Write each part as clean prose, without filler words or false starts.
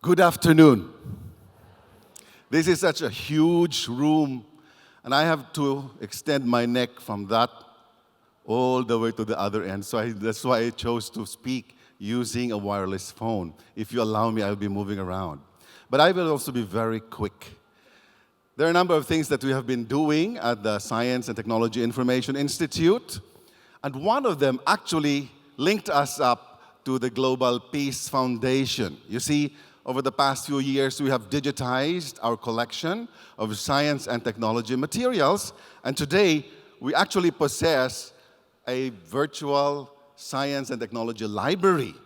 Good afternoon. This is such a huge room, and I have to extend my neck from that all the way to the other end. That's why I chose to speak using a wireless phone. If you allow me, I'll be moving around. But I will also be very quick. There are a number of things that we have been doing at the Science and Technology Information Institute, and one of them actually linked us up to the Global Peace Foundation. You see, over the past few years, we have digitized our collection of science and technology materials, and today we actually possess a virtual science and technology library,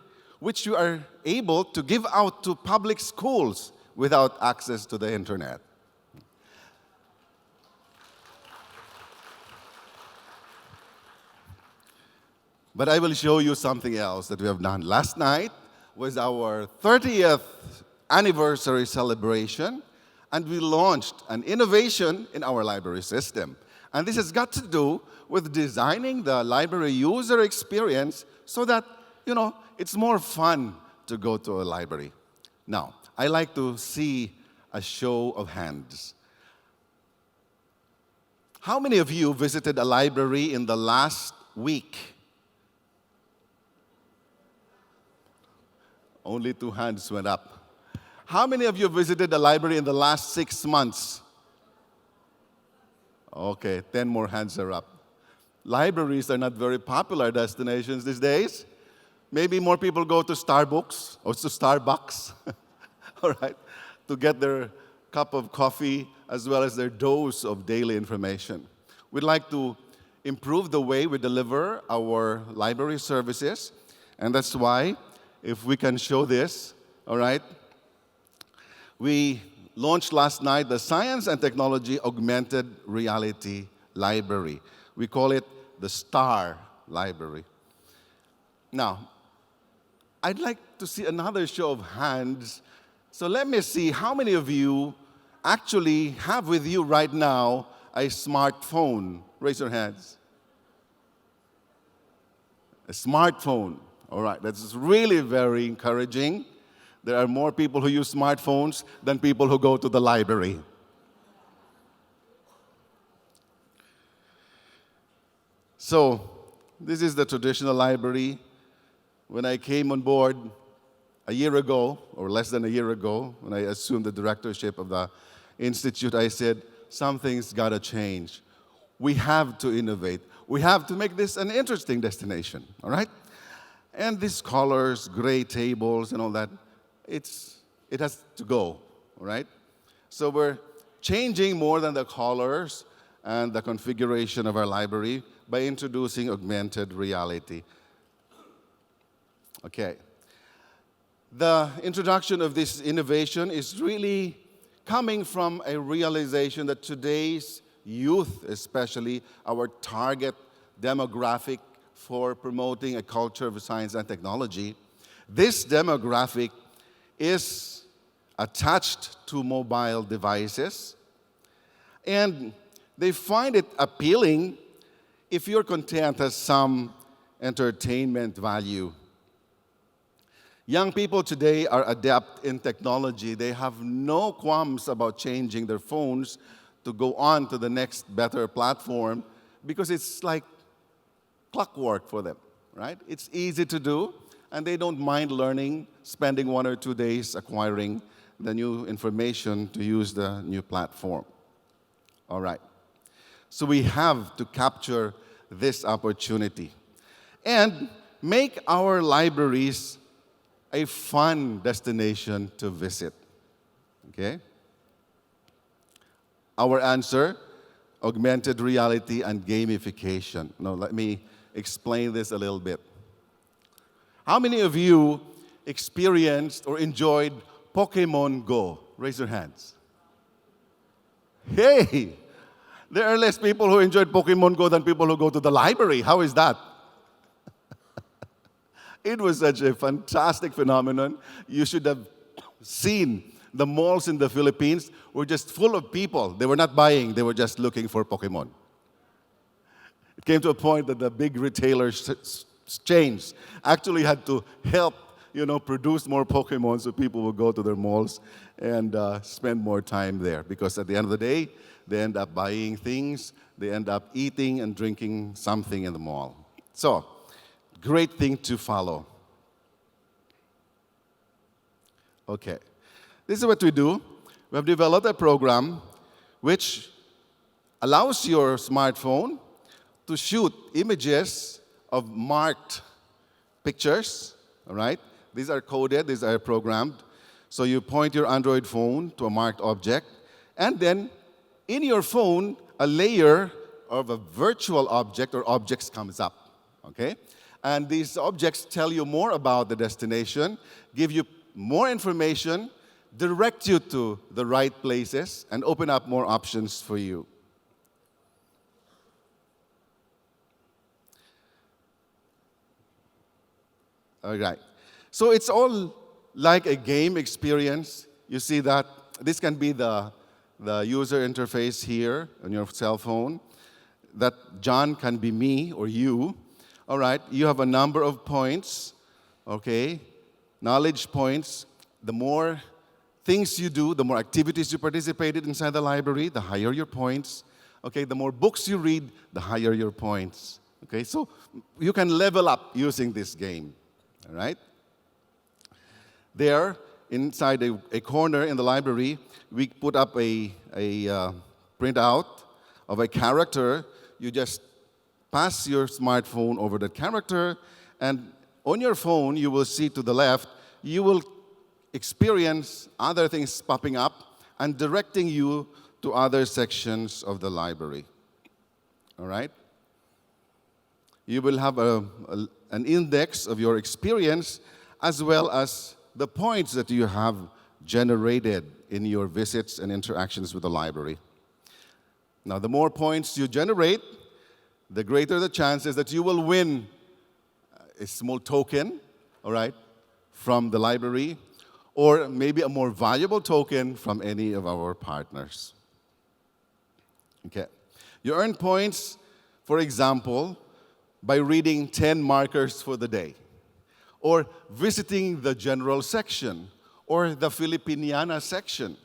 which you are able to give out to public schools without access to the internet. But I will show you something else that we have done. Last night was our 30th anniversary celebration, and we launched an innovation in our library system. And this has got to do with designing the library user experience so that, it's more fun to go to a library. Now, I like to see a show of hands. How many of you visited a library in the last week? Only 2 hands went up. How many of you visited a library in the last 6 months? Okay, 10 more hands are up. Libraries are not very popular destinations these days. Maybe more people go to Starbucks or to Starbucks, all right, to get their cup of coffee as well as their dose of daily information. We'd like to improve the way we deliver our library services, and that's why, if we can show this, all right, we launched last night the Science and Technology Augmented Reality Library. We call it the STAR Library. Now, I'd like to see another show of hands. So let me see how many of you actually have with you right now a smartphone. Raise your hands. A smartphone. All right, that's really very encouraging. There are more people who use smartphones than people who go to the library. So, this is the traditional library. When I came on board a year ago, or less than a year ago, when I assumed the directorship of the Institute, I said, something's got to change. We have to innovate. We have to make this an interesting destination, all right? And these colors, gray tables, and all that, it has to go, all right? So we're changing more than the colors and the configuration of our library by introducing augmented reality. Okay. The introduction of this innovation is really coming from a realization that today's youth, especially our target demographic for promoting a culture of science and technology, this demographic is attached to mobile devices, and they find it appealing if your content has some entertainment value. Young people today are adept in technology. They have no qualms about changing their phones to go on to the next better platform because it's like clockwork for them, right? It's easy to do, and they don't mind learning, spending 1 or 2 days acquiring the new information to use the new platform. All right. So we have to capture this opportunity and make our libraries a fun destination to visit. Okay? Our answer, augmented reality and gamification. Now, let me explain this a little bit. How many of you experienced or enjoyed Pokemon Go? Raise your hands. Hey! There are less people who enjoyed Pokemon Go than people who go to the library. How is that? It was such a fantastic phenomenon. You should have seen the malls in the Philippines were just full of people. They were not buying, they were just looking for Pokemon. It came to a point that the big retailers chains actually had to help, produce more Pokemon so people will go to their malls and spend more time there. Because at the end of the day, they end up buying things, they end up eating and drinking something in the mall. So, great thing to follow. Okay, this is what we do. We have developed a program which allows your smartphone to shoot images of marked pictures, all right? These are coded, these are programmed. So you point your Android phone to a marked object, and then in your phone, a layer of a virtual object or objects comes up, okay? And these objects tell you more about the destination, give you more information, direct you to the right places, and open up more options for you. All right. So it's all like a game experience. You see that this can be the user interface here on your cell phone. That John can be me or you. All right. You have a number of points, okay? Knowledge points. The more things you do, the more activities you participated inside the library, the higher your points. Okay, the more books you read, the higher your points. Okay, so you can level up using this game. All right? There, inside a corner in the library, we put up a printout of a character. You just pass your smartphone over the character, and on your phone, you will see to the left, you will experience other things popping up and directing you to other sections of the library. All right? You will have an index of your experience as well as the points that you have generated in your visits and interactions with the library. Now, the more points you generate, the greater the chances that you will win a small token, all right, from the library, or maybe a more valuable token from any of our partners. Okay. You earn points, for example, by reading 10 markers for the day, or visiting the general section, or the Filipiniana section.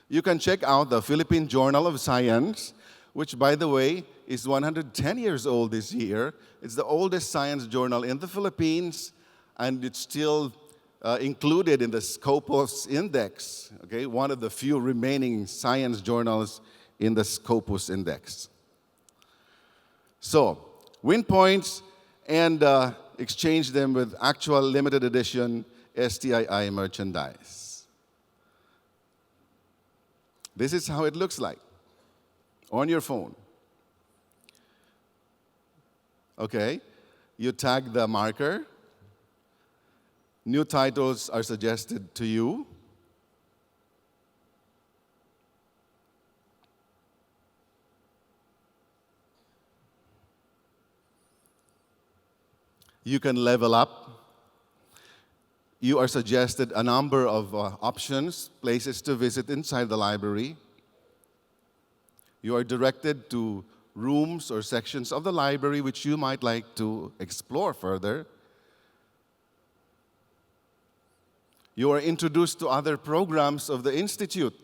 You can check out the Philippine Journal of Science, which, by the way, is 110 years old this year. It's the oldest science journal in the Philippines, and it's still included in the Scopus Index, okay, one of the few remaining science journals in the Scopus Index. So, win points and exchange them with actual limited edition STII merchandise. This is how it looks like on your phone. Okay, you tag the marker. New titles are suggested to you. You can level up. You are suggested a number of options, places to visit inside the library. You are directed to rooms or sections of the library which you might like to explore further. You are introduced to other programs of the Institute.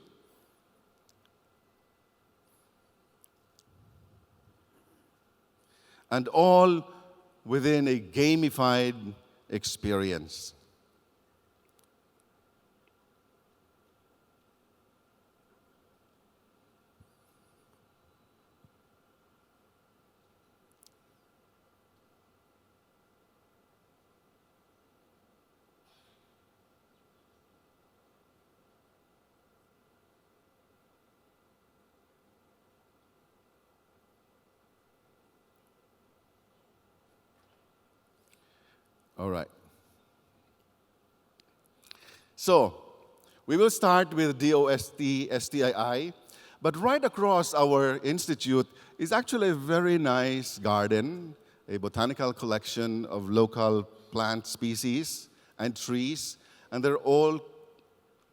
And all within a gamified experience. All right. So, we will start with DOST, STII, but right across our institute is actually a very nice garden, a botanical collection of local plant species and trees, and they're all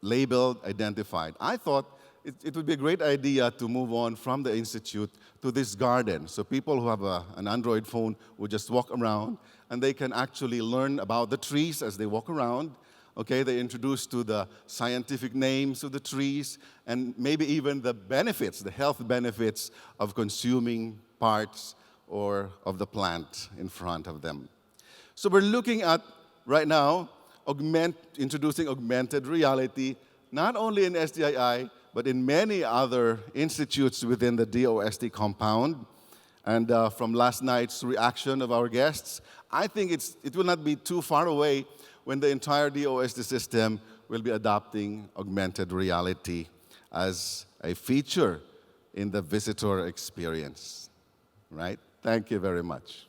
labeled, identified. I thought it would be a great idea to move on from the institute to this garden. So people who have an Android phone will just walk around and they can actually learn about the trees as they walk around. Okay, they're introduced to the scientific names of the trees and maybe even the benefits, the health benefits of consuming parts or of the plant in front of them. So we're looking at, right now, introducing augmented reality, not only in SDII, but in many other institutes within the DOST compound. And from last night's reaction of our guests, I think it will not be too far away when the entire DOST system will be adopting augmented reality as a feature in the visitor experience. Right? Thank you very much.